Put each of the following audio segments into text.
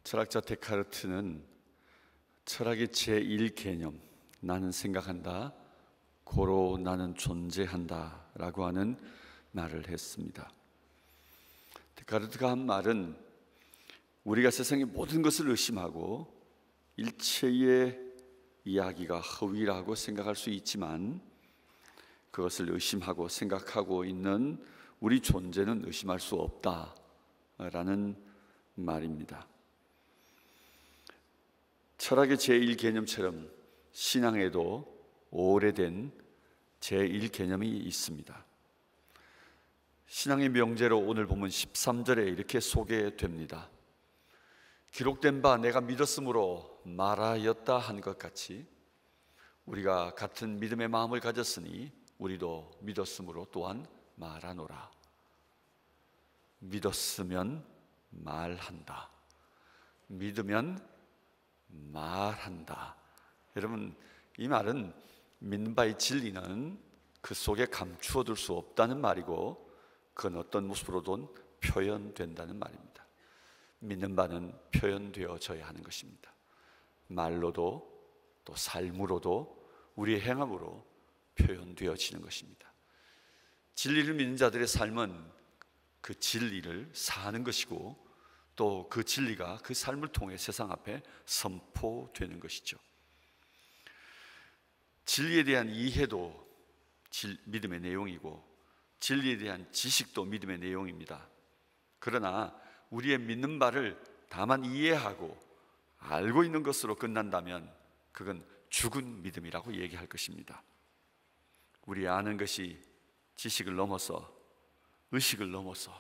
철학자 데카르트는 철학의 제1개념, 나는 생각한다, 고로 나는 존재한다 라고 하는 말을 했습니다. 데카르트가 한 말은 우리가 세상의 모든 것을 의심하고 일체의 이야기가 허위라고 생각할 수 있지만 그것을 의심하고 생각하고 있는 우리 존재는 의심할 수 없다라는 말입니다. 철학의 제1개념처럼 신앙에도 오래된 제1개념이 있습니다. 신앙의 명제로 오늘 본문 13절에 이렇게 소개됩니다. 기록된 바 내가 믿었으므로 말하였다 한 것 같이 우리가 같은 믿음의 마음을 가졌으니 우리도 믿었으므로 또한 말하노라. 믿었으면 말한다. 믿으면 말한다. 여러분, 이 말은 믿는 바의 진리는 그 속에 감추어둘 수 없다는 말이고 그건 어떤 모습으로든 표현된다는 말입니다. 믿는 바는 표현되어져야 하는 것입니다. 말로도 또 삶으로도 우리의 행함으로 표현되어지는 것입니다. 진리를 믿는 자들의 삶은 그 진리를 사는 것이고 또 그 진리가 그 삶을 통해 세상 앞에 선포되는 것이죠. 진리에 대한 이해도 믿음의 내용이고 진리에 대한 지식도 믿음의 내용입니다. 그러나 우리의 믿는 바를 다만 이해하고 알고 있는 것으로 끝난다면 그건 죽은 믿음이라고 얘기할 것입니다. 우리 아는 것이 지식을 넘어서 의식을 넘어서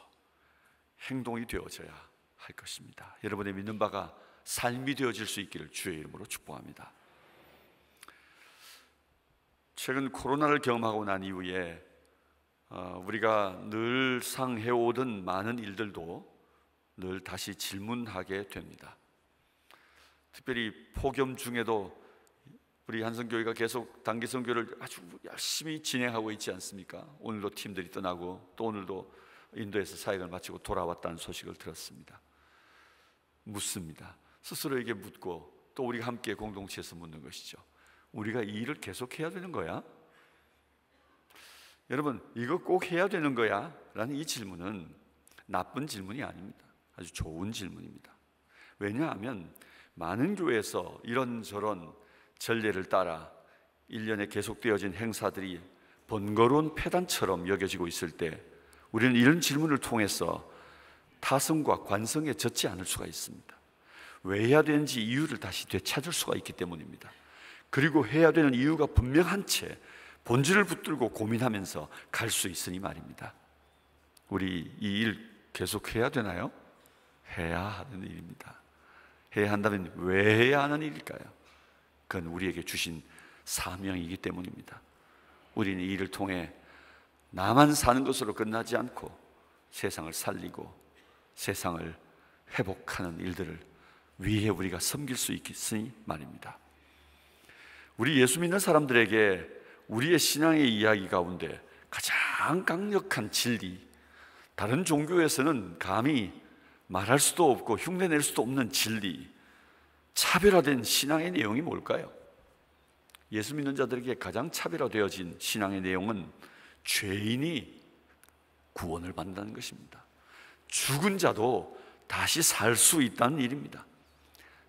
행동이 되어져야 할 것입니다. 여러분의 믿는 바가 삶이 되어질 수 있기를 주의 이름으로 축복합니다. 최근 코로나를 경험하고 난 이후에 우리가 늘상 해오던 많은 일들도 늘 다시 질문하게 됩니다. 특별히 폭염 중에도 우리 한성교회가 계속 단기 선교를 아주 열심히 진행하고 있지 않습니까? 오늘도 팀들이 떠나고 또 오늘도 인도에서 사역을 마치고 돌아왔다는 소식을 들었습니다. 묻습니다. 스스로에게 묻고 또 우리가 함께 공동체에서 묻는 것이죠. 우리가 이 일을 계속 해야 되는 거야? 여러분, 이거 꼭 해야 되는 거야? 라는 이 질문은 나쁜 질문이 아닙니다. 아주 좋은 질문입니다. 왜냐하면 많은 교회에서 이런저런 전례를 따라 1년에 계속되어진 행사들이 번거로운 폐단처럼 여겨지고 있을 때 우리는 이런 질문을 통해서 타성과 관성에 젖지 않을 수가 있습니다. 왜 해야 되는지 이유를 다시 되찾을 수가 있기 때문입니다. 그리고 해야 되는 이유가 분명한 채 본질을 붙들고 고민하면서 갈 수 있으니 말입니다. 우리 이 일 계속 해야 되나요? 해야 하는 일입니다. 해야 한다면 왜 해야 하는 일일까요? 그건 우리에게 주신 사명이기 때문입니다. 우리는 이 일을 통해 나만 사는 것으로 끝나지 않고 세상을 살리고 세상을 회복하는 일들을 위해 우리가 섬길 수 있으니 말입니다. 우리 예수 믿는 사람들에게 우리의 신앙의 이야기 가운데 가장 강력한 진리, 다른 종교에서는 감히 말할 수도 없고 흉내낼 수도 없는 진리, 차별화된 신앙의 내용이 뭘까요? 예수 믿는 자들에게 가장 차별화되어진 신앙의 내용은 죄인이 구원을 받는다는 것입니다. 죽은 자도 다시 살 수 있다는 일입니다.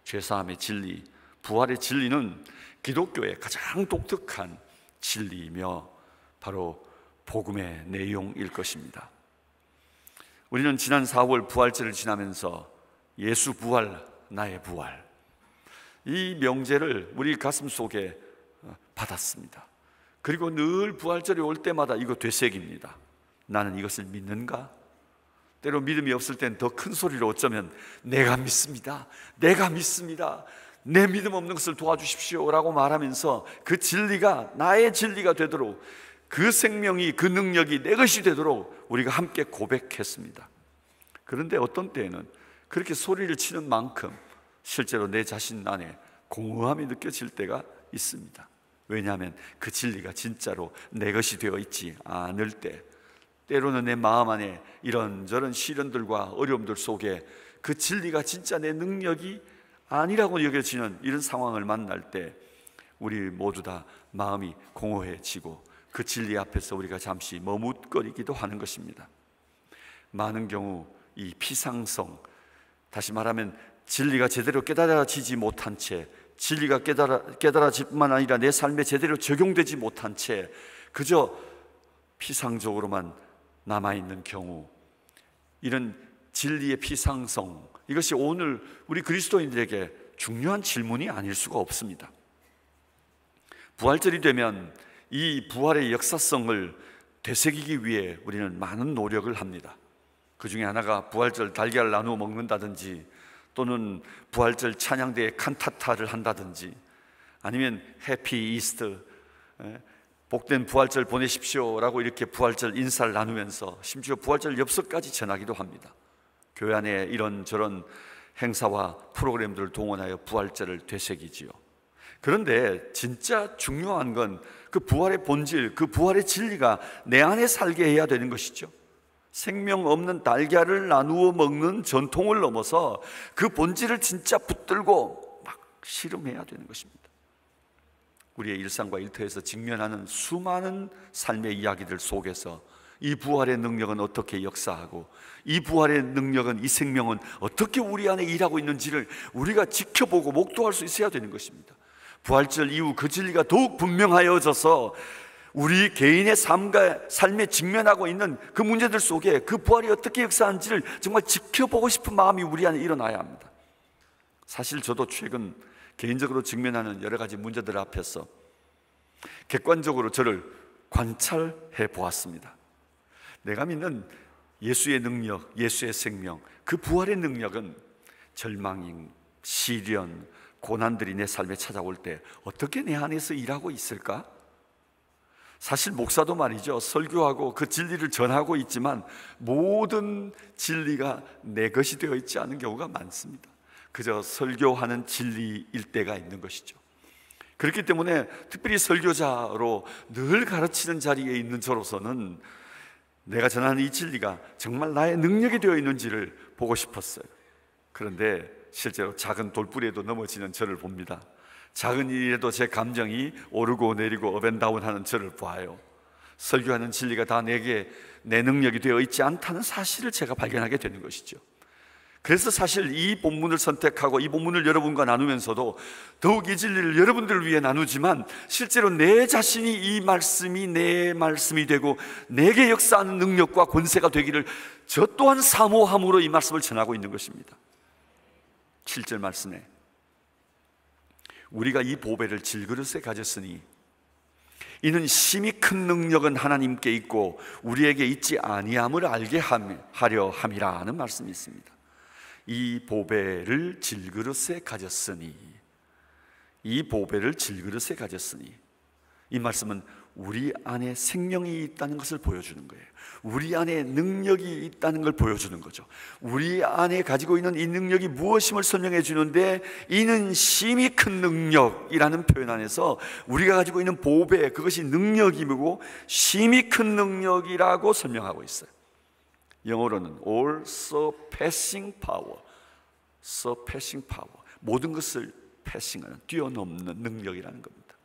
죄사함의 진리, 부활의 진리는 기독교의 가장 독특한 진리이며 바로 복음의 내용일 것입니다. 우리는 지난 4월 부활절을 지나면서 예수 부활, 나의 부활, 이 명제를 우리 가슴 속에 받았습니다. 그리고 늘 부활절이 올 때마다 이거 되새깁니다. 나는 이것을 믿는가? 때로 믿음이 없을 땐 더 큰 소리로 어쩌면 내가 믿습니다, 내가 믿습니다, 내 믿음 없는 것을 도와주십시오 라고 말하면서 그 진리가 나의 진리가 되도록, 그 생명이, 그 능력이 내 것이 되도록 우리가 함께 고백했습니다. 그런데 어떤 때에는 그렇게 소리를 치는 만큼 실제로 내 자신 안에 공허함이 느껴질 때가 있습니다. 왜냐하면 그 진리가 진짜로 내 것이 되어 있지 않을 때, 때로는 내 마음 안에 이런저런 시련들과 어려움들 속에 그 진리가 진짜 내 능력이 아니라고 여겨지는 이런 상황을 만날 때 우리 모두 다 마음이 공허해지고 그 진리 앞에서 우리가 잠시 머뭇거리기도 하는 것입니다. 많은 경우 이 피상성, 다시 말하면 진리가 제대로 깨달아지지 못한 채, 진리가 깨달아질 뿐만 아니라 내 삶에 제대로 적용되지 못한 채 그저 피상적으로만 남아있는 경우, 이런 진리의 피상성, 이것이 오늘 우리 그리스도인들에게 중요한 질문이 아닐 수가 없습니다. 부활절이 되면 이 부활의 역사성을 되새기기 위해 우리는 많은 노력을 합니다. 그 중에 하나가 부활절 달걀을 나누어 먹는다든지, 또는 부활절 찬양대에 칸타타를 한다든지, 아니면 해피 이스터, 복된 부활절 보내십시오 라고 이렇게 부활절 인사를 나누면서 심지어 부활절 엽서까지 전하기도 합니다. 교회 안에 이런저런 행사와 프로그램들을 동원하여 부활절을 되새기지요. 그런데 진짜 중요한 건 그 부활의 본질, 그 부활의 진리가 내 안에 살게 해야 되는 것이죠. 생명 없는 달걀을 나누어 먹는 전통을 넘어서 그 본질을 진짜 붙들고 막 실험해야 되는 것입니다. 우리의 일상과 일터에서 직면하는 수많은 삶의 이야기들 속에서 이 부활의 능력은 어떻게 역사하고, 이 부활의 능력은, 이 생명은 어떻게 우리 안에 일하고 있는지를 우리가 지켜보고 목도할 수 있어야 되는 것입니다. 부활절 이후 그 진리가 더욱 분명하여져서 우리 개인의 삶에 직면하고 있는 그 문제들 속에 그 부활이 어떻게 역사하는지를 정말 지켜보고 싶은 마음이 우리 안에 일어나야 합니다. 사실 저도 최근 개인적으로 직면하는 여러 가지 문제들 앞에서 객관적으로 저를 관찰해 보았습니다. 내가 믿는 예수의 능력, 예수의 생명, 그 부활의 능력은 절망, 시련, 고난들이 내 삶에 찾아올 때 어떻게 내 안에서 일하고 있을까? 사실 목사도 말이죠, 설교하고 그 진리를 전하고 있지만 모든 진리가 내 것이 되어 있지 않은 경우가 많습니다. 그저 설교하는 진리일 때가 있는 것이죠. 그렇기 때문에 특별히 설교자로 늘 가르치는 자리에 있는 저로서는 내가 전하는 이 진리가 정말 나의 능력이 되어 있는지를 보고 싶었어요. 그런데 실제로 작은 돌부리에도 넘어지는 저를 봅니다. 작은 일에도 제 감정이 오르고 내리고 업앤다운하는 저를 봐요. 설교하는 진리가 다 내게 내 능력이 되어 있지 않다는 사실을 제가 발견하게 되는 것이죠. 그래서 사실 이 본문을 선택하고 이 본문을 여러분과 나누면서도 더욱 이 진리를 여러분들을 위해 나누지만, 실제로 내 자신이 이 말씀이 내 말씀이 되고 내게 역사하는 능력과 권세가 되기를 저 또한 사모함으로 이 말씀을 전하고 있는 것입니다. 7절 말씀에 우리가 이 보배를 질그릇에 가졌으니 이는 심히 큰 능력은 하나님께 있고 우리에게 있지 아니함을 알게 하려 함이라 하는 말씀이 있습니다. 이 보배를 질그릇에 가졌으니, 이 보배를 질그릇에 가졌으니, 이 말씀은 우리 안에 생명이 있다는 것을 보여주는 거예요. 우리 안에 능력이 있다는 걸 보여주는 거죠. 우리 안에 가지고 있는 이 능력이 무엇임을 설명해 주는데, 이는 심히 큰 능력이라는 표현 안에서 우리가 가지고 있는 보배, 그것이 능력이고 심히 큰 능력이라고 설명하고 있어요. 영어로는 all surpassing power, surpassing power, 모든 것을 패싱하는, 뛰어넘는 능력이라는 겁니다.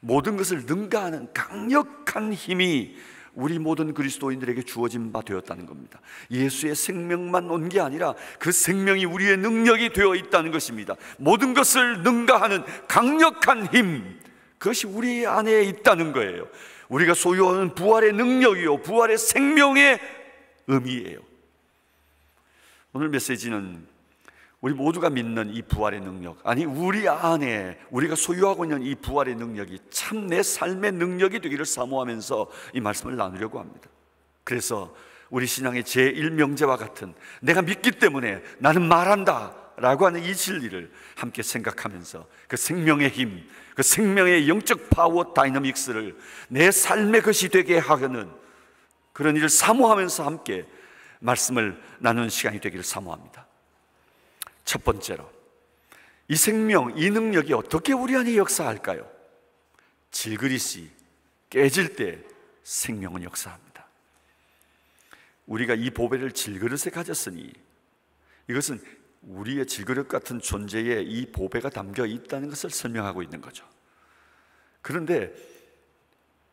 모든 것을 능가하는 강력한 힘이 우리 모든 그리스도인들에게 주어진 바 되었다는 겁니다. 예수의 생명만 온 게 아니라 그 생명이 우리의 능력이 되어 있다는 것입니다. 모든 것을 능가하는 강력한 힘, 그것이 우리 안에 있다는 거예요. 우리가 소유하는 부활의 능력이요, 부활의 생명의 의미예요. 오늘 메시지는 우리 모두가 믿는 이 부활의 능력, 아니 우리 안에 우리가 소유하고 있는 이 부활의 능력이 참 내 삶의 능력이 되기를 사모하면서 이 말씀을 나누려고 합니다. 그래서 우리 신앙의 제1명제와 같은 내가 믿기 때문에 나는 말한다 라고 하는 이 진리를 함께 생각하면서 그 생명의 힘, 그 생명의 영적 파워 다이너믹스를 내 삶의 것이 되게 하는 그런 일을 사모하면서 함께 말씀을 나누는 시간이 되기를 사모합니다. 첫 번째로, 이 생명, 이 능력이 어떻게 우리 안에 역사할까요? 질그릇이 깨질 때 생명은 역사합니다. 우리가 이 보배를 질그릇에 가졌으니, 이것은 우리의 질그릇 같은 존재에 이 보배가 담겨 있다는 것을 설명하고 있는 거죠. 그런데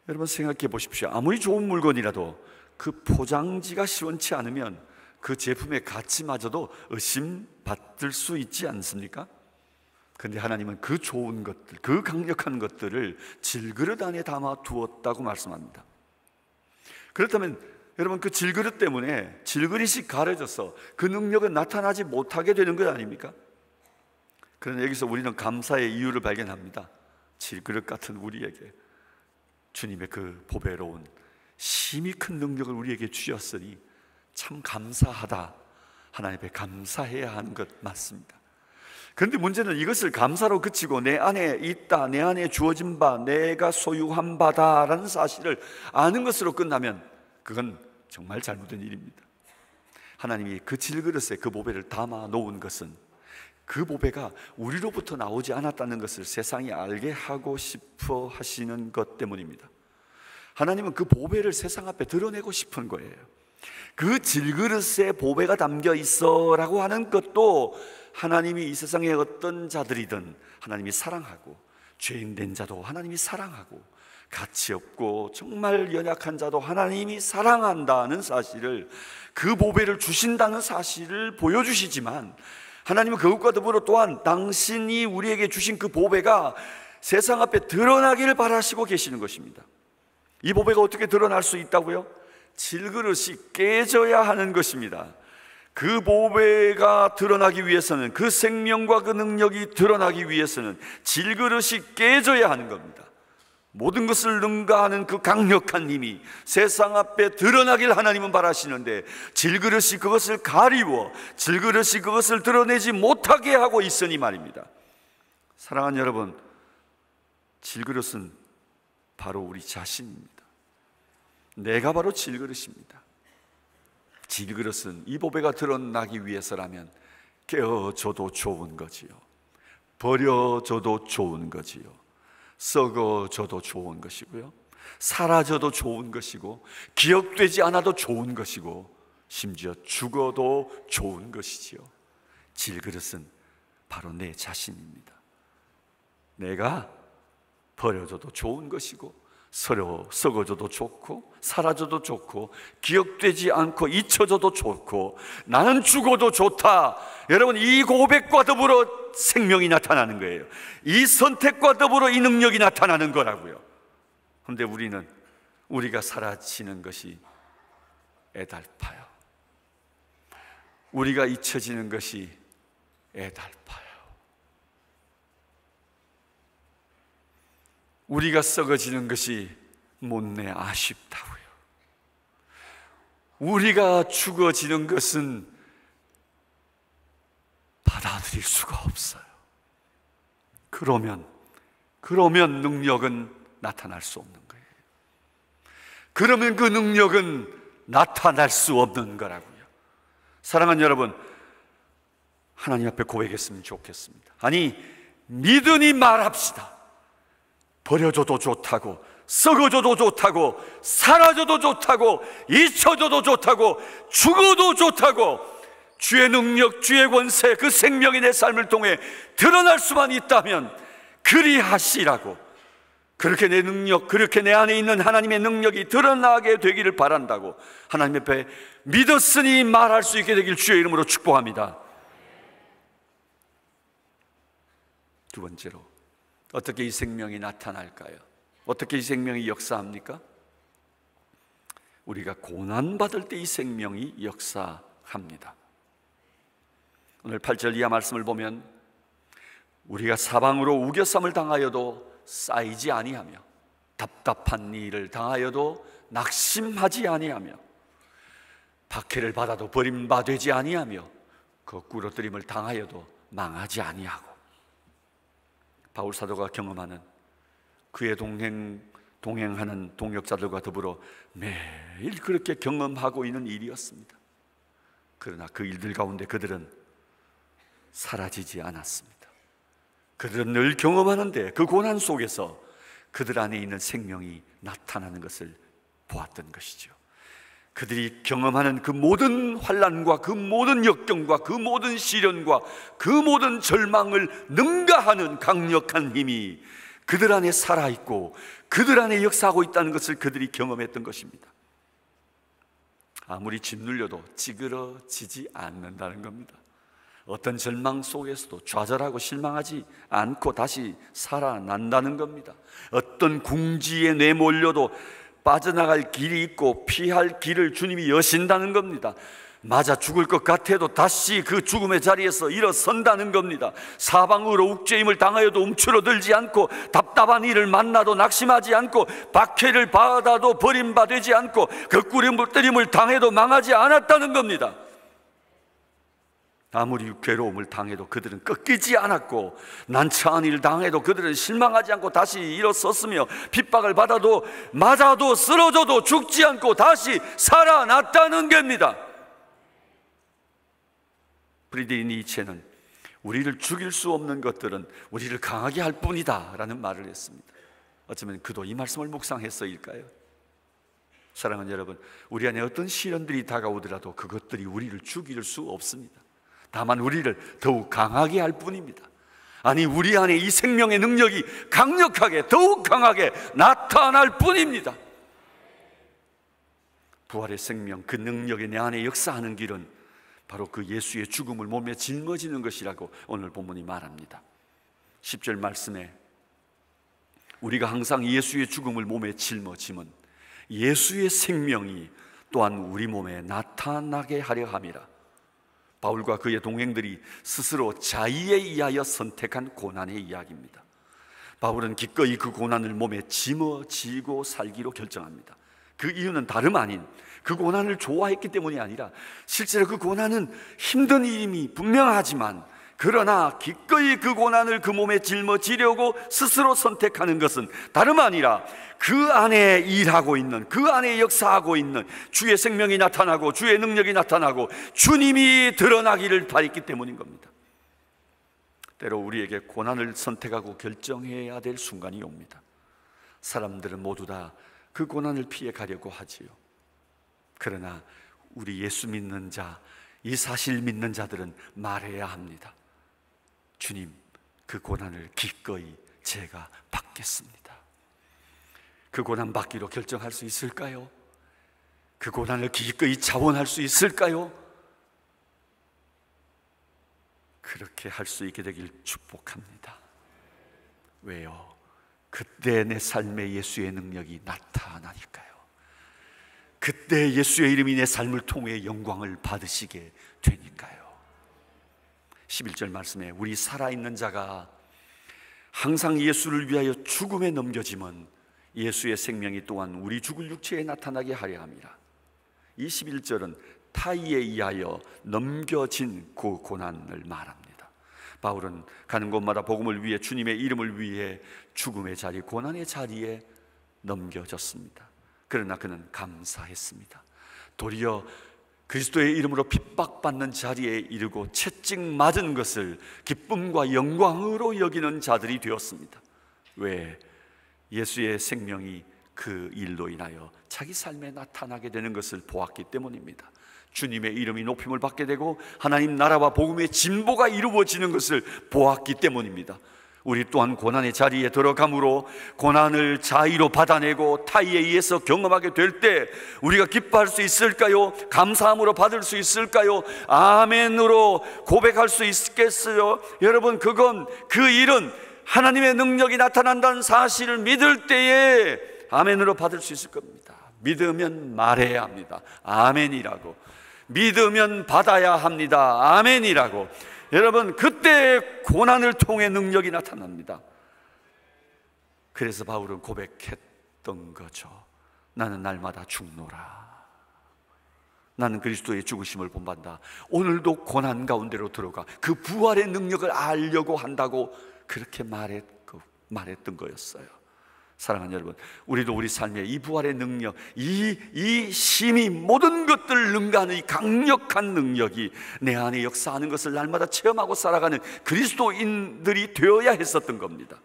여러분 생각해 보십시오. 아무리 좋은 물건이라도 그 포장지가 시원치 않으면 그 제품의 가치마저도 의심받을 수 있지 않습니까? 그런데 하나님은 그 좋은 것들, 그 강력한 것들을 질그릇 안에 담아 두었다고 말씀합니다. 그렇다면 여러분, 그 질그릇 때문에 질그릇이 가려져서 그 능력은 나타나지 못하게 되는 것 아닙니까? 그런데 여기서 우리는 감사의 이유를 발견합니다. 질그릇 같은 우리에게 주님의 그 보배로운 심히 큰 능력을 우리에게 주셨으니 참 감사하다, 하나님 앞에 감사해야 하는 것 맞습니다. 그런데 문제는 이것을 감사로 그치고 내 안에 있다, 내 안에 주어진 바, 내가 소유한 바다라는 사실을 아는 것으로 끝나면 그건 정말 잘못된 일입니다. 하나님이 그 질그릇에 그 보배를 담아 놓은 것은 그 보배가 우리로부터 나오지 않았다는 것을 세상이 알게 하고 싶어 하시는 것 때문입니다. 하나님은 그 보배를 세상 앞에 드러내고 싶은 거예요. 그 질그릇에 보배가 담겨 있어 라고 하는 것도 하나님이 이 세상의 어떤 자들이든 하나님이 사랑하고, 죄인된 자도 하나님이 사랑하고, 가치 없고 정말 연약한 자도 하나님이 사랑한다는 사실을, 그 보배를 주신다는 사실을 보여주시지만, 하나님은 그것과 더불어 또한 당신이 우리에게 주신 그 보배가 세상 앞에 드러나기를 바라시고 계시는 것입니다. 이 보배가 어떻게 드러날 수 있다고요? 질그릇이 깨져야 하는 것입니다. 그 보배가 드러나기 위해서는, 그 생명과 그 능력이 드러나기 위해서는 질그릇이 깨져야 하는 겁니다. 모든 것을 능가하는 그 강력한 힘이 세상 앞에 드러나길 하나님은 바라시는데, 질그릇이 그것을 가리워, 질그릇이 그것을 드러내지 못하게 하고 있으니 말입니다. 사랑하는 여러분, 질그릇은 바로 우리 자신입니다. 내가 바로 질그릇입니다. 질그릇은 이 보배가 드러나기 위해서라면 깨어져도 좋은 거지요, 버려져도 좋은 거지요, 썩어져도 좋은 것이고요, 사라져도 좋은 것이고, 기억되지 않아도 좋은 것이고, 심지어 죽어도 좋은 것이지요. 질그릇은 바로 내 자신입니다. 내가 버려져도 좋은 것이고, 썩어져도 좋고, 사라져도 좋고, 기억되지 않고 잊혀져도 좋고, 나는 죽어도 좋다. 여러분, 이 고백과 더불어 생명이 나타나는 거예요. 이 선택과 더불어 이 능력이 나타나는 거라고요. 그런데 우리가 사라지는 것이 애달파요. 우리가 잊혀지는 것이 애달파요. 우리가 썩어지는 것이 못내 아쉽다고요. 우리가 죽어지는 것은 받아들일 수가 없어요. 그러면 능력은 나타날 수 없는 거예요. 그러면 그 능력은 나타날 수 없는 거라고요. 사랑하는 여러분, 하나님 앞에 고백했으면 좋겠습니다. 아니, 믿으니 말합시다. 버려져도 좋다고, 썩어져도 좋다고, 사라져도 좋다고, 잊혀져도 좋다고, 죽어도 좋다고, 주의 능력, 주의 권세, 그 생명이 내 삶을 통해 드러날 수만 있다면 그리하시라고, 그렇게 내 능력, 그렇게 내 안에 있는 하나님의 능력이 드러나게 되기를 바란다고 하나님 앞에 믿었으니 말할 수 있게 되길 주의 이름으로 축복합니다. 두 번째로, 어떻게 이 생명이 나타날까요? 어떻게 이 생명이 역사합니까? 우리가 고난받을 때 이 생명이 역사합니다. 오늘 8절 이하 말씀을 보면, 우리가 사방으로 우겨쌈을 당하여도 쌓이지 아니하며, 답답한 일을 당하여도 낙심하지 아니하며, 박해를 받아도 버림받지 아니하며, 거꾸로뜨림을 당하여도 망하지 아니하고, 바울 사도가 경험하는, 그의 동행하는 동역자들과 더불어 매일 그렇게 경험하고 있는 일이었습니다. 그러나 그 일들 가운데 그들은 사라지지 않았습니다. 그들은 늘 경험하는데 그 고난 속에서 그들 안에 있는 생명이 나타나는 것을 보았던 것이죠. 그들이 경험하는 그 모든 환난과 그 모든 역경과 그 모든 시련과 그 모든 절망을 능가하는 강력한 힘이 그들 안에 살아있고 그들 안에 역사하고 있다는 것을 그들이 경험했던 것입니다. 아무리 짓눌려도 찌그러지지 않는다는 겁니다. 어떤 절망 속에서도 좌절하고 실망하지 않고 다시 살아난다는 겁니다. 어떤 궁지에 내몰려도 빠져나갈 길이 있고 피할 길을 주님이 여신다는 겁니다. 맞아 죽을 것 같아도 다시 그 죽음의 자리에서 일어선다는 겁니다. 사방으로 욱죄임을 당하여도 움츠러들지 않고, 답답한 일을 만나도 낙심하지 않고, 박해를 받아도 버림받지 않고, 거꾸림을 당해도 망하지 않았다는 겁니다. 아무리 괴로움을 당해도 그들은 꺾이지 않았고, 난처한 일을 당해도 그들은 실망하지 않고 다시 일어섰으며, 핍박을 받아도 맞아도 쓰러져도 죽지 않고 다시 살아났다는 겁니다. 프리드리히 니체는 우리를 죽일 수 없는 것들은 우리를 강하게 할 뿐이다 라는 말을 했습니다. 어쩌면 그도 이 말씀을 묵상했어일까요? 사랑하는 여러분, 우리 안에 어떤 시련들이 다가오더라도 그것들이 우리를 죽일 수 없습니다. 다만 우리를 더욱 강하게 할 뿐입니다. 아니, 우리 안에 이 생명의 능력이 강력하게, 더욱 강하게 나타날 뿐입니다. 부활의 생명, 그 능력이 내 안에 역사하는 길은 바로 그 예수의 죽음을 몸에 짊어지는 것이라고 오늘 본문이 말합니다. 10절 말씀에 우리가 항상 예수의 죽음을 몸에 짊어짐은 예수의 생명이 또한 우리 몸에 나타나게 하려 함이라. 바울과 그의 동행들이 스스로 자의에 의하여 선택한 고난의 이야기입니다. 바울은 기꺼이 그 고난을 몸에 짊어지고 살기로 결정합니다. 그 이유는 다름 아닌 그 고난을 좋아했기 때문이 아니라, 실제로 그 고난은 힘든 일임이 분명하지만, 그러나 기꺼이 그 고난을 그 몸에 짊어지려고 스스로 선택하는 것은 다름 아니라 그 안에 일하고 있는, 그 안에 역사하고 있는 주의 생명이 나타나고 주의 능력이 나타나고 주님이 드러나기를 바랬기 때문인 겁니다. 때로 우리에게 고난을 선택하고 결정해야 될 순간이 옵니다. 사람들은 모두 다 그 고난을 피해 가려고 하지요. 그러나 우리 예수 믿는 자, 이 사실 믿는 자들은 말해야 합니다. 주님, 그 고난을 기꺼이 제가 받겠습니다. 그 고난 받기로 결정할 수 있을까요? 그 고난을 기꺼이 자원할 수 있을까요? 그렇게 할 수 있게 되길 축복합니다. 왜요? 그때 내 삶에 예수의 능력이 나타나니까요. 그때 예수의 이름이 내 삶을 통해 영광을 받으시게 되니까요. 11절 말씀에 우리 살아있는 자가 항상 예수를 위하여 죽음에 넘겨짐은 예수의 생명이 또한 우리 죽을 육체에 나타나게 하려 함이라. 이 11절은 타의에 의하여 넘겨진 그 고난을 말합니다. 바울은 가는 곳마다 복음을 위해, 주님의 이름을 위해 죽음의 자리, 고난의 자리에 넘겨졌습니다. 그러나 그는 감사했습니다. 도리어 그리스도의 이름으로 핍박받는 자리에 이르고 채찍 맞은 것을 기쁨과 영광으로 여기는 자들이 되었습니다. 왜? 예수의 생명이 그 일로 인하여 자기 삶에 나타나게 되는 것을 보았기 때문입니다. 주님의 이름이 높임을 받게 되고 하나님 나라와 복음의 진보가 이루어지는 것을 보았기 때문입니다. 우리 또한 고난의 자리에 들어감으로 고난을 자의로 받아내고 타의에 의해서 경험하게 될 때 우리가 기뻐할 수 있을까요? 감사함으로 받을 수 있을까요? 아멘으로 고백할 수 있겠어요? 여러분, 그 일은 하나님의 능력이 나타난다는 사실을 믿을 때에 아멘으로 받을 수 있을 겁니다. 믿으면 말해야 합니다. 아멘이라고. 믿으면 받아야 합니다. 아멘이라고. 여러분, 그때 고난을 통해 능력이 나타납니다. 그래서 바울은 고백했던 거죠. 나는 날마다 죽노라. 나는 그리스도의 죽으심을 본받는다. 오늘도 고난 가운데로 들어가 그 부활의 능력을 알려고 한다고 그렇게 말했던 거였어요. 사랑하는 여러분, 우리도 우리 삶에 이 부활의 능력, 이 힘이, 모든 것들을 능가하는 이 강력한 능력이 내 안에 역사하는 것을 날마다 체험하고 살아가는 그리스도인들이 되어야 했었던 겁니다.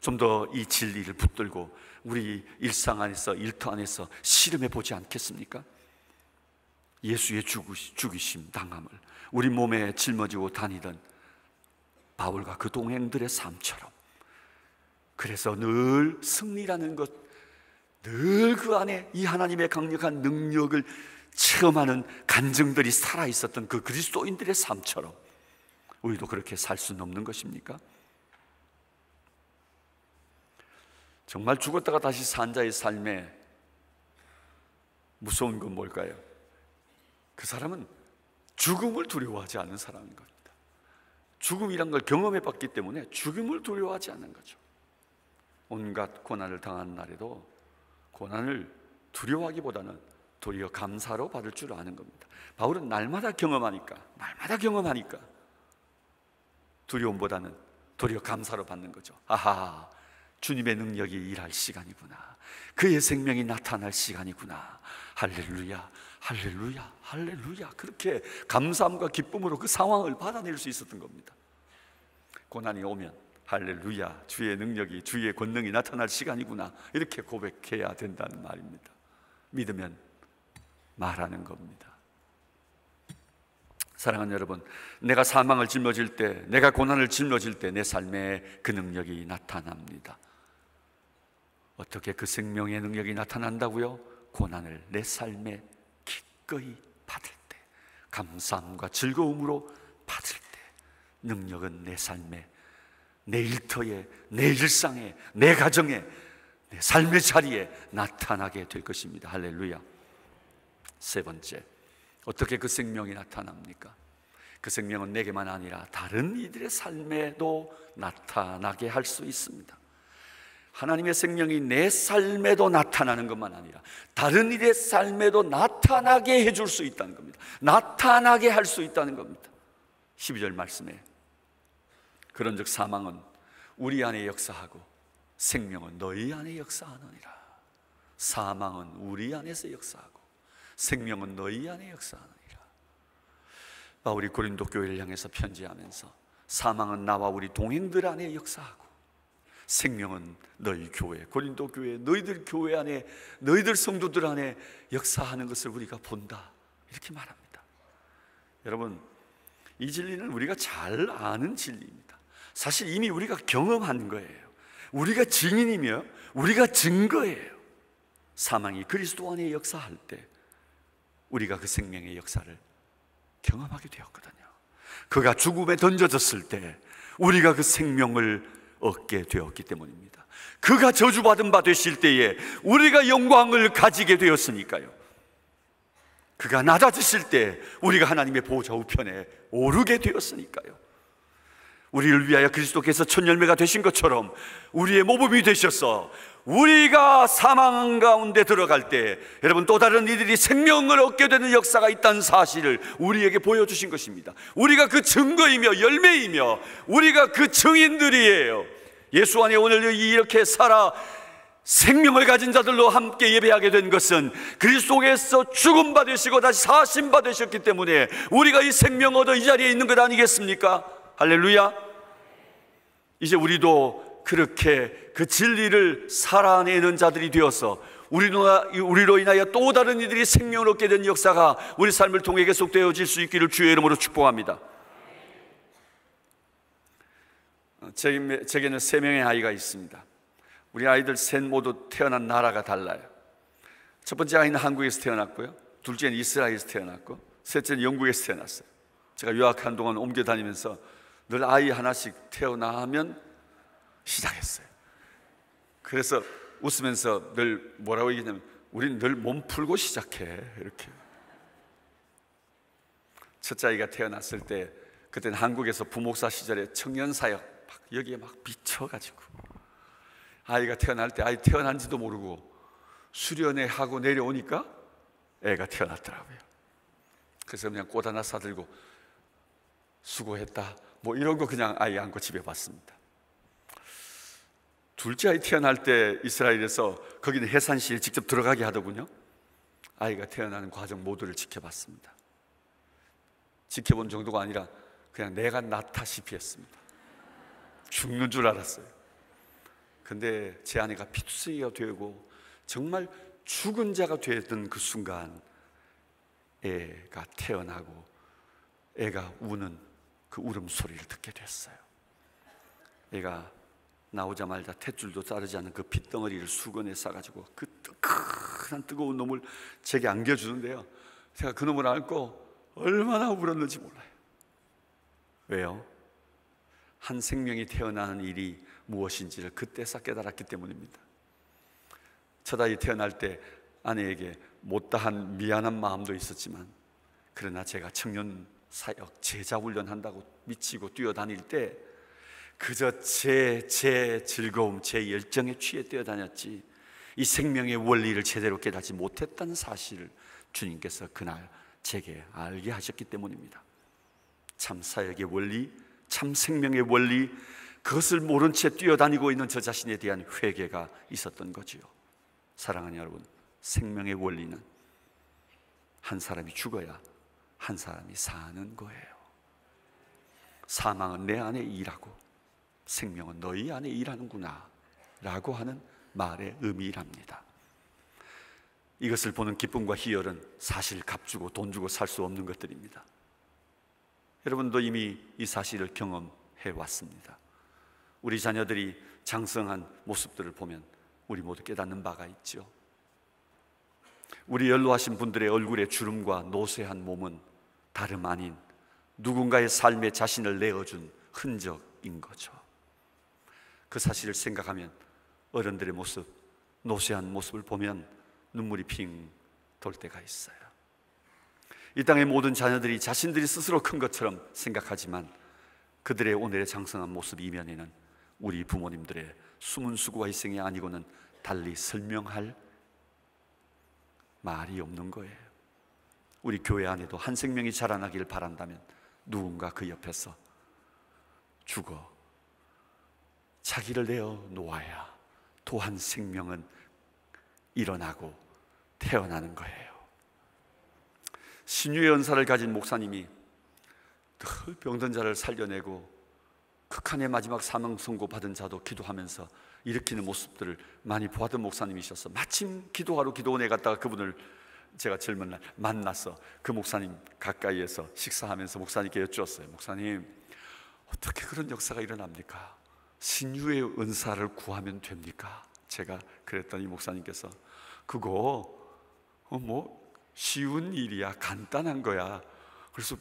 좀 더 이 진리를 붙들고 우리 일상 안에서, 일터 안에서 실험해 보지 않겠습니까? 예수의 죽이심 당함을 우리 몸에 짊어지고 다니던 바울과 그 동행들의 삶처럼, 그래서 늘 승리라는 것, 늘 그 안에 이 하나님의 강력한 능력을 체험하는 간증들이 살아있었던 그 그리스도인들의 삶처럼 우리도 그렇게 살 수는 없는 것입니까? 정말 죽었다가 다시 산 자의 삶에 무서운 건 뭘까요? 그 사람은 죽음을 두려워하지 않는 사람인 겁니다. 죽음이란 걸 경험해 봤기 때문에 죽음을 두려워하지 않는 거죠. 온갖 고난을 당한 날에도 고난을 두려워하기보다는 도리어 감사로 받을 줄 아는 겁니다. 바울은 날마다 경험하니까 두려움보다는 도리어 감사로 받는 거죠. 아하, 주님의 능력이 일할 시간이구나. 그의 생명이 나타날 시간이구나. 할렐루야, 할렐루야, 할렐루야. 그렇게 감사함과 기쁨으로 그 상황을 받아낼 수 있었던 겁니다. 고난이 오면 할렐루야, 주의 능력이, 주의 권능이 나타날 시간이구나, 이렇게 고백해야 된다는 말입니다. 믿으면 말하는 겁니다. 사랑하는 여러분, 내가 사망을 짊어질 때, 내가 고난을 짊어질 때 내 삶에 그 능력이 나타납니다. 어떻게 그 생명의 능력이 나타난다고요? 고난을 내 삶에 기꺼이 받을 때, 감사함과 즐거움으로 받을 때, 능력은 내 삶에, 내 일터에, 내 일상에, 내 가정에, 내 삶의 자리에 나타나게 될 것입니다. 할렐루야. 세 번째, 어떻게 그 생명이 나타납니까? 그 생명은 내게만 아니라 다른 이들의 삶에도 나타나게 할 수 있습니다. 하나님의 생명이 내 삶에도 나타나는 것만 아니라 다른 이들의 삶에도 나타나게 해줄 수 있다는 겁니다. 나타나게 할 수 있다는 겁니다. 12절 말씀에 그런즉 사망은 우리 안에 역사하고 생명은 너희 안에 역사하느니라. 사망은 우리 안에서 역사하고 생명은 너희 안에 역사하느니라. 바울이 고린도 교회를 향해서 편지하면서 사망은 나와 우리 동행들 안에 역사하고 생명은 너희 교회, 고린도 교회, 너희들 교회 안에, 너희들 성도들 안에 역사하는 것을 우리가 본다, 이렇게 말합니다. 여러분, 이 진리는 우리가 잘 아는 진리입니다. 사실 이미 우리가 경험한 거예요. 우리가 증인이며 우리가 증거예요. 사망이 그리스도 안에 역사할 때 우리가 그 생명의 역사를 경험하게 되었거든요. 그가 죽음에 던져졌을 때 우리가 그 생명을 얻게 되었기 때문입니다. 그가 저주받은 바 되실 때에 우리가 영광을 가지게 되었으니까요. 그가 낮아지실 때 우리가 하나님의 보좌 우편에 오르게 되었으니까요. 우리를 위하여 그리스도께서 첫 열매가 되신 것처럼 우리의 모범이 되셔서 우리가 사망 가운데 들어갈 때 여러분 또 다른 이들이 생명을 얻게 되는 역사가 있다는 사실을 우리에게 보여주신 것입니다. 우리가 그 증거이며 열매이며 우리가 그 증인들이에요. 예수 안에 오늘 이렇게 살아 생명을 가진 자들로 함께 예배하게 된 것은 그리스도께서 죽음 받으시고 다시 사신 받으셨기 때문에 우리가 이 생명 얻어 이 자리에 있는 것 아니겠습니까? 할렐루야. 이제 우리도 그렇게 그 진리를 살아내는 자들이 되어서 우리로 인하여 또 다른 이들이 생명을 얻게 된 역사가 우리 삶을 통해 계속되어질 수 있기를 주의 이름으로 축복합니다. 제게는 3명의 아이가 있습니다. 우리 아이들 셋 모두 태어난 나라가 달라요. 첫 번째 아이는 한국에서 태어났고요, 둘째는 이스라엘에서 태어났고, 셋째는 영국에서 태어났어요. 제가 유학한 동안 옮겨 다니면서 늘 아이 하나씩 태어나면 시작했어요. 그래서 웃으면서 늘 뭐라고 얘기하냐면 우린 늘 몸 풀고 시작해, 이렇게. 첫째 아이가 태어났을 때 그때는 한국에서 부목사 시절에 청년사역 막 여기에 막 미쳐가지고 아이가 태어날 때 아이 태어난지도 모르고 수련회 하고 내려오니까 애가 태어났더라고요. 그래서 그냥 꽃 하나 사들고 수고했다 뭐 이런 거 그냥 아이 안고 집에 왔습니다. 둘째 아이 태어날 때 이스라엘에서 거기는 해산시에 직접 들어가게 하더군요. 아이가 태어나는 과정 모두를 지켜봤습니다. 지켜본 정도가 아니라 그냥 내가 낳다시피 했습니다. 죽는 줄 알았어요. 근데 제 아내가 피투성이가 되고 정말 죽은 자가 되던 그 순간 애가 태어나고 애가 우는 그 울음소리를 듣게 됐어요. 애가 나오자마자 탯줄도 자르지 않은 그 핏덩어리를 수건에 싸가지고 그 큰 뜨거운 놈을 제게 안겨주는데요, 제가 그 놈을 안고 얼마나 울었는지 몰라요. 왜요? 한 생명이 태어나는 일이 무엇인지를 그때서 깨달았기 때문입니다. 첫 아이 태어날 때 아내에게 못다한 미안한 마음도 있었지만, 그러나 제가 청년 사역 제자 훈련한다고 미치고 뛰어다닐 때 그저 제 즐거움, 제 열정에 취해 뛰어다녔지 이 생명의 원리를 제대로 깨닫지 못했다는 사실을 주님께서 그날 제게 알게 하셨기 때문입니다. 참 사역의 원리, 참 생명의 원리, 그것을 모른 채 뛰어다니고 있는 저 자신에 대한 회개가 있었던 거지요. 사랑하는 여러분, 생명의 원리는 한 사람이 죽어야 한 사람이 사는 거예요. 사망은 내 안에 일하고 생명은 너희 안에 일하는구나 라고 하는 말의 의미랍니다. 이것을 보는 기쁨과 희열은 사실 값주고 돈 주고 살 수 없는 것들입니다. 여러분도 이미 이 사실을 경험해 왔습니다. 우리 자녀들이 장성한 모습들을 보면 우리 모두 깨닫는 바가 있죠. 우리 연로하신 분들의 얼굴에 주름과 노쇠한 몸은 다름 아닌 누군가의 삶에 자신을 내어준 흔적인 거죠. 그 사실을 생각하면 어른들의 모습, 노쇠한 모습을 보면 눈물이 핑 돌 때가 있어요. 이 땅의 모든 자녀들이 자신들이 스스로 큰 것처럼 생각하지만 그들의 오늘의 장성한 모습 이면에는 우리 부모님들의 숨은 수고와 희생이 아니고는 달리 설명할 말이 없는 거예요. 우리 교회 안에도 한 생명이 자라나기를 바란다면 누군가 그 옆에서 죽어 자기를 내어 놓아야 또 한 생명은 일어나고 태어나는 거예요. 신유의 은사를 가진 목사님이 늘 병든 자를 살려내고 극한의 마지막 사망 선고 받은 자도 기도하면서 일으키는 모습들을 많이 보았던 목사님이셔서 마침 기도하러 기도원에 갔다가 그분을 제가 젊은 날 만나서 그 목사님 가까이에서 식사하면서 목사님께 여쭈었어요. 목사님, 어떻게 그런 역사가 일어납니까? 신유의 은사를 구하면 됩니까? 제가 그랬더니 목사님께서 그거 쉬운 일이야, 간단한 거야. 그래서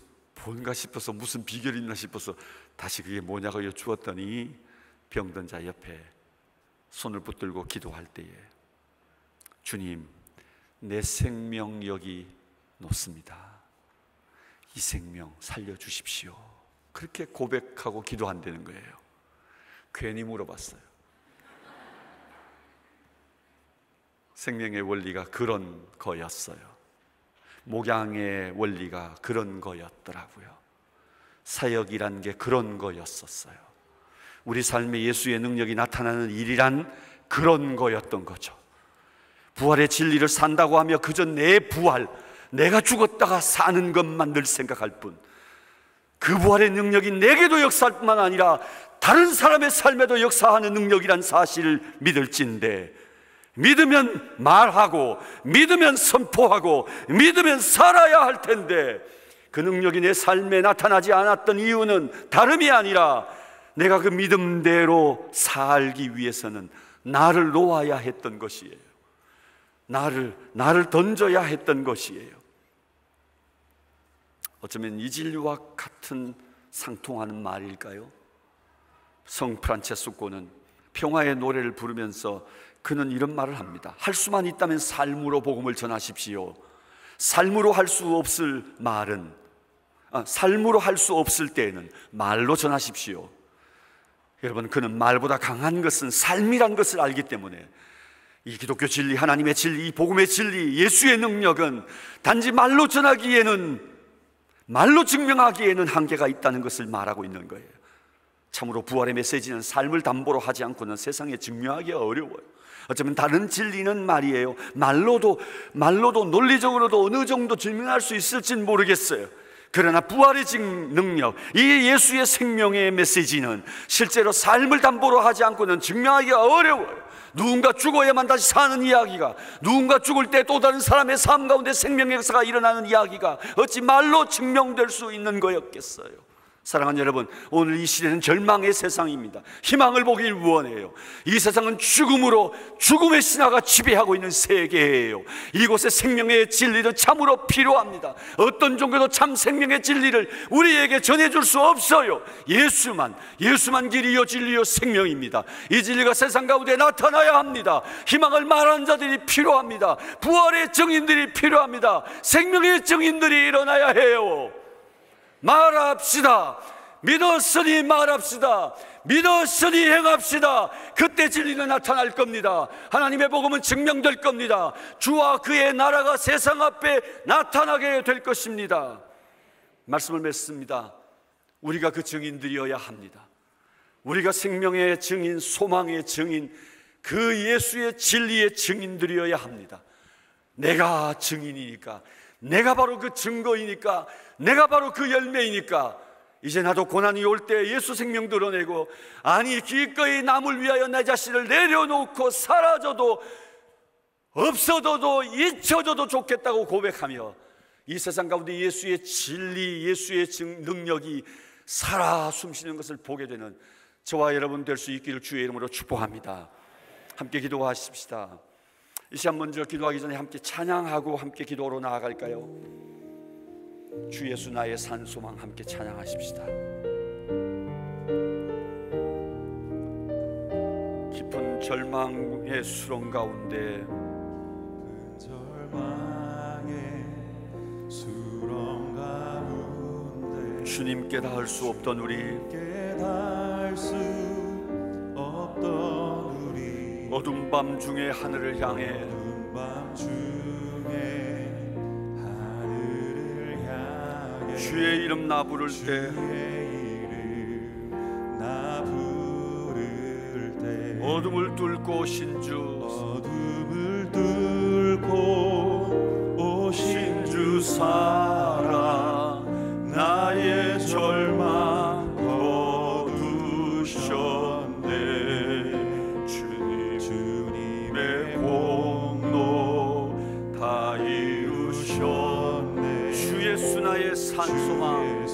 뭔가 싶어서 무슨 비결이 있나 싶어서 다시 그게 뭐냐고 여쭈었더니 병든 자 옆에 손을 붙들고 기도할 때에 주님, 내 생명 여기 놓습니다. 이 생명 살려주십시오. 그렇게 고백하고 기도한다는 거예요. 괜히 물어봤어요. 생명의 원리가 그런 거였어요. 목양의 원리가 그런 거였더라고요. 사역이란 게 그런 거였었어요. 우리 삶에 예수의 능력이 나타나는 일이란 그런 거였던 거죠. 부활의 진리를 산다고 하며 그저 내 부활, 내가 죽었다가 사는 것만 늘 생각할 뿐, 그 부활의 능력이 내게도 역사할 뿐만 아니라 다른 사람의 삶에도 역사하는 능력이란 사실을 믿을진데, 믿으면 말하고 믿으면 선포하고 믿으면 살아야 할 텐데 그 능력이 내 삶에 나타나지 않았던 이유는 다름이 아니라 내가 그 믿음대로 살기 위해서는 나를 놓아야 했던 것이에요. 나를 던져야 했던 것이에요. 어쩌면 이 진리와 같은 상통하는 말일까요? 성 프란체스코는 평화의 노래를 부르면서 그는 이런 말을 합니다. 할 수만 있다면 삶으로 복음을 전하십시오. 삶으로 할 수 없을 말은 삶으로 할 수 없을 때에는 말로 전하십시오. 여러분, 그는 말보다 강한 것은 삶이란 것을 알기 때문에 이 기독교 진리, 하나님의 진리, 이 복음의 진리, 예수의 능력은 단지 말로 전하기에는, 말로 증명하기에는 한계가 있다는 것을 말하고 있는 거예요. 참으로 부활의 메시지는 삶을 담보로 하지 않고는 세상에 증명하기 어려워요. 어쩌면 다른 진리는 말이에요. 말로도 논리적으로도 어느 정도 증명할 수 있을지는 모르겠어요. 그러나 부활의 능력, 이 예수의 생명의 메시지는 실제로 삶을 담보로 하지 않고는 증명하기가 어려워요. 누군가 죽어야만 다시 사는 이야기가, 누군가 죽을 때 또 다른 사람의 삶 가운데 생명의 역사가 일어나는 이야기가 어찌 말로 증명될 수 있는 거였겠어요? 사랑하는 여러분, 오늘 이 시대는 절망의 세상입니다. 희망을 보길 원해요. 이 세상은 죽음으로, 죽음의 신화가 지배하고 있는 세계예요. 이곳에 생명의 진리는 참으로 필요합니다. 어떤 종교도 참 생명의 진리를 우리에게 전해줄 수 없어요. 예수만 길이요 진리요 생명입니다. 이 진리가 세상 가운데 나타나야 합니다. 희망을 말하는 자들이 필요합니다. 부활의 증인들이 필요합니다. 생명의 증인들이 일어나야 해요. 말합시다. 믿었으니 말합시다. 믿었으니 행합시다. 그때 진리는 나타날 겁니다. 하나님의 복음은 증명될 겁니다. 주와 그의 나라가 세상 앞에 나타나게 될 것입니다. 말씀을 맺습니다. 우리가 그 증인들이어야 합니다. 우리가 생명의 증인, 소망의 증인, 그 예수의 진리의 증인들이어야 합니다. 내가 증인이니까, 내가 바로 그 증거이니까, 내가 바로 그 열매이니까 이제 나도 고난이 올 때 예수 생명 드러내고, 아니 기꺼이 남을 위하여 내 자신을 내려놓고 사라져도 없어져도 잊혀져도 좋겠다고 고백하며 이 세상 가운데 예수의 진리, 예수의 능력이 살아 숨쉬는 것을 보게 되는 저와 여러분 될 수 있기를 주의 이름으로 축복합니다. 함께 기도하십시다. 이 시간 먼저 기도하기 전에 함께 찬양하고 함께 기도로 나아갈까요? 주 예수 나의 산 소망, 함께 찬양하십시다. 깊은 절망의 수렁 가운데, 주님께 닿을 수 없던 우리, 어두운 밤 중에 하늘을 향해 주의 이름 나 부를 때, 어둠을 뚫고 오신 주 살아 나의 절망 거두셨네. 주님의 공로 다 이루셨네. 주 예수 나의 산소망,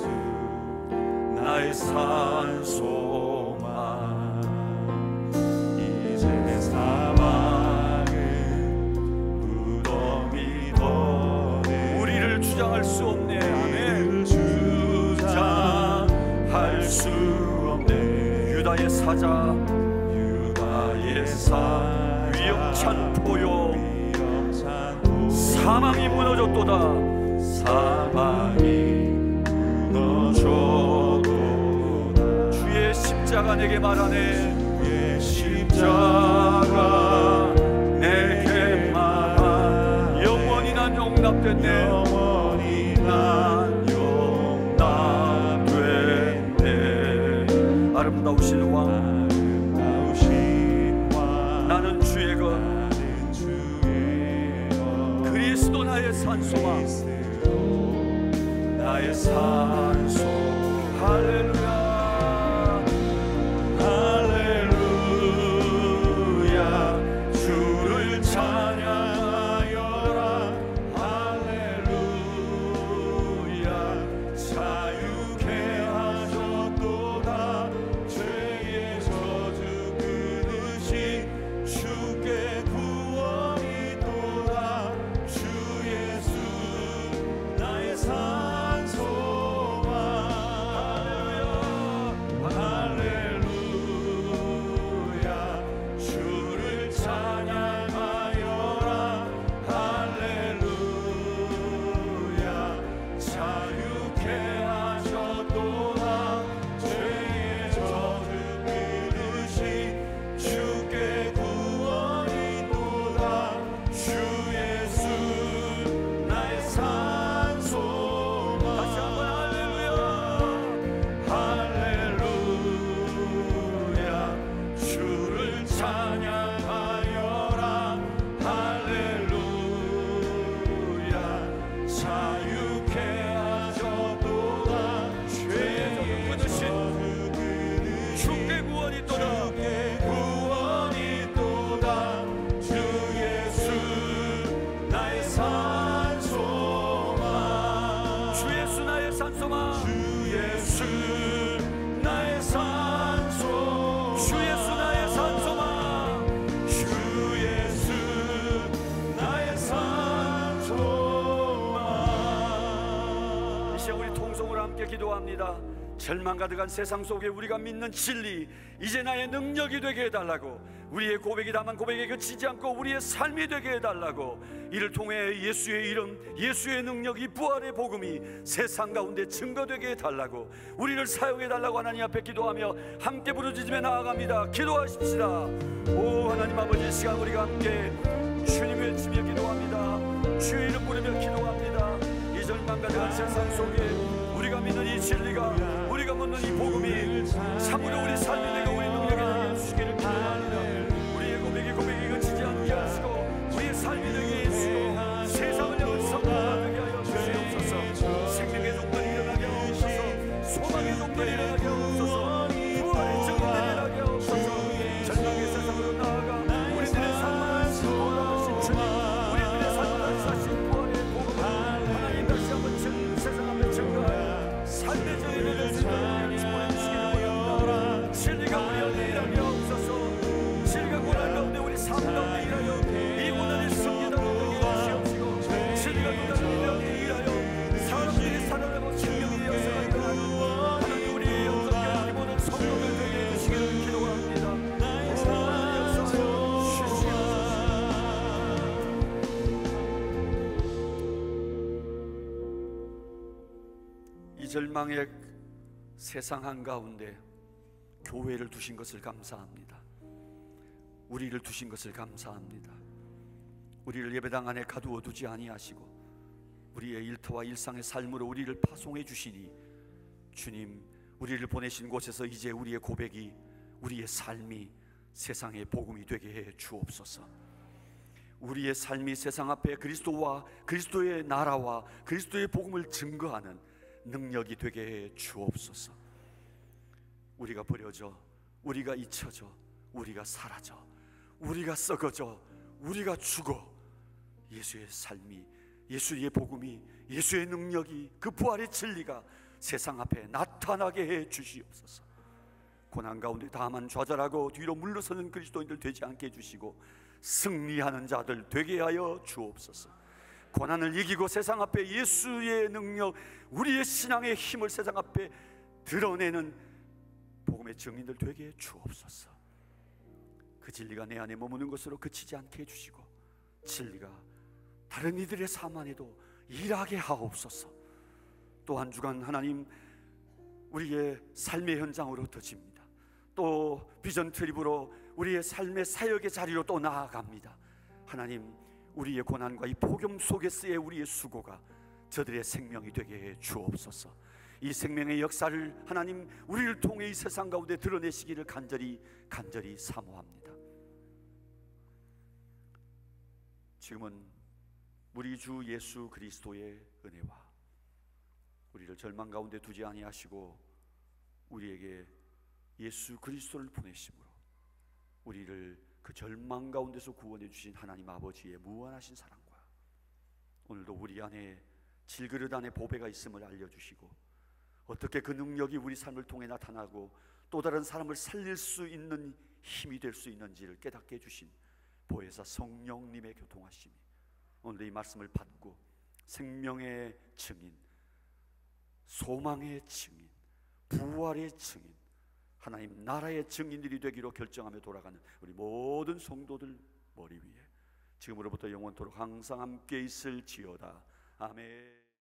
나의 산소망. 이제 사망은 무덤이 더네. 우리를 주장할 수 없네. 아멘. 주장할 수 없네. 유다의 사자, 유다의 사, 위험찬 포효, 사망이 무너졌도다. 사망이 무너져도 주의 십자가 내게 말하네. 주의 십자가 내게 말하네. 영원히 난 용납됐네. 영원히 난 용납됐네. 아름다우신 왕, 나는 주의 것, 그리스도 나의 산소망, 나의 산소. 할렐루야, 할렐루야. 주를 찬양하여라. 할렐루야. 자유케 하셨도다. 죄의 저주 끊으시 주께 구원이 도다. 주 예수 나의 산소망, 구원이 또다. 주께 구원이 또다. 주 예수 나의 산소만. 주 예수 나의 산소만. 주 예수 나의 산소만. 주 예수 나의 산소만. 주 예수 나의 산소만. 이 시간 우리 통성으로 함께 기도합니다. 절망 가득한 세상 속에 우리가 믿는 진리, 이제 나의 능력이 되게 해달라고, 우리의 고백이 다만 고백에 그치지 않고 우리의 삶이 되게 해달라고, 이를 통해 예수의 이름, 예수의 능력이, 부활의 복음이 세상 가운데 증거되게 해달라고, 우리를 사용해달라고 하나님 앞에 기도하며 함께 부르짖으며 나아갑니다. 기도하십시다. 오 하나님 아버지, 이 시간 우리가 함께 주님 외치며 기도합니다. 주의 이름 부르며 기도합니다. 이 절망 가득한 세상 속에 우리가 믿는 이 진리가, 우리가 묻는 이 복음이 참으로 우리 삶이 되고 우리 능력이 되게 해주시기를 기도합니다. 우리의 고백이 그치지 않게 하시고 우리의 삶이 되게 해주시고 세상을 향한 성공가 되게 하여 주시옵소서. 생명의 종들이 일어나게 하옵소서. 소망의 종들이 일어나게 하옵소서. 부활의 증인들이 일어나게 하옵소서. 절망의 세상으로 나아가 우리들의 삶을 보호하신 주님, 우리들의 삶을 사신 부활의 복음을 하나님 다시 한번 세상 앞에 증거하여 삶의 정의를 보내주시기를 원합니다. 진리가 우리 안에 일하게 하옵소서. 진리가 고난 가운데 우리 삶 가운데 일하여 이 고난의 승리자로 되게 하시옵시고, 진리가 고난 가운데 일하여 사람들이 살아나고 생명의 역사가 일어나는 하나님 우리의 영성과 우리 모든 성도들 되게 해주시기를 기도합니다. 이 절망의 세상 한가운데 교회를 두신 것을 감사합니다. 우리를 두신 것을 감사합니다. 우리를 예배당 안에 가두어 두지 아니하시고 우리의 일터와 일상의 삶으로 우리를 파송해 주시니, 주님, 우리를 보내신 곳에서 이제 우리의 고백이, 우리의 삶이 세상의 복음이 되게 해 주옵소서. 우리의 삶이 세상 앞에 그리스도와 그리스도의 나라와 그리스도의 복음을 증거하는 능력이 되게 해 주옵소서. 우리가 버려져, 우리가 잊혀져, 우리가 사라져, 우리가 썩어져, 우리가 죽어 예수의 삶이, 예수의 복음이, 예수의 능력이, 그 부활의 진리가 세상 앞에 나타나게 해 주시옵소서. 고난 가운데 다만 좌절하고 뒤로 물러서는 그리스도인들 되지 않게 해주시고 승리하는 자들 되게 하여 주옵소서. 고난을 이기고 세상 앞에 예수의 능력, 우리의 신앙의 힘을 세상 앞에 드러내는 복음의 증인들 되게 해 주옵소서. 그 진리가 내 안에 머무는 것으로 그치지 않게 해주시고 진리가 다른 이들의 삶 안에도 일하게 하옵소서. 또 한 주간 하나님, 우리의 삶의 현장으로 흩어집니다. 또 비전 트립으로 우리의 삶의 사역의 자리로 또 나아갑니다. 하나님, 우리의 고난과 이 폭염 속에서의 우리의 수고가 저들의 생명이 되게 해 주옵소서. 이 생명의 역사를 하나님, 우리를 통해 이 세상 가운데 드러내시기를 간절히 사모합니다. 지금은 우리 주 예수 그리스도의 은혜와 우리를 절망 가운데 두지 아니하시고 우리에게 예수 그리스도를 보내심으로 우리를 그 절망 가운데서 구원해 주신 하나님 아버지의 무한하신 사랑과 오늘도 우리 안에 질그릇 안에 보배가 있음을 알려주시고 어떻게 그 능력이 우리 삶을 통해 나타나고 또 다른 사람을 살릴 수 있는 힘이 될 수 있는지를 깨닫게 해주신 보혜사 성령님의 교통하심이 오늘 이 말씀을 받고 생명의 증인, 소망의 증인, 부활의 증인, 하나님 나라의 증인들이 되기로 결정하며 돌아가는 우리 모든 성도들 머리 위에 지금으로부터 영원토록 항상 함께 있을지어다. 아멘.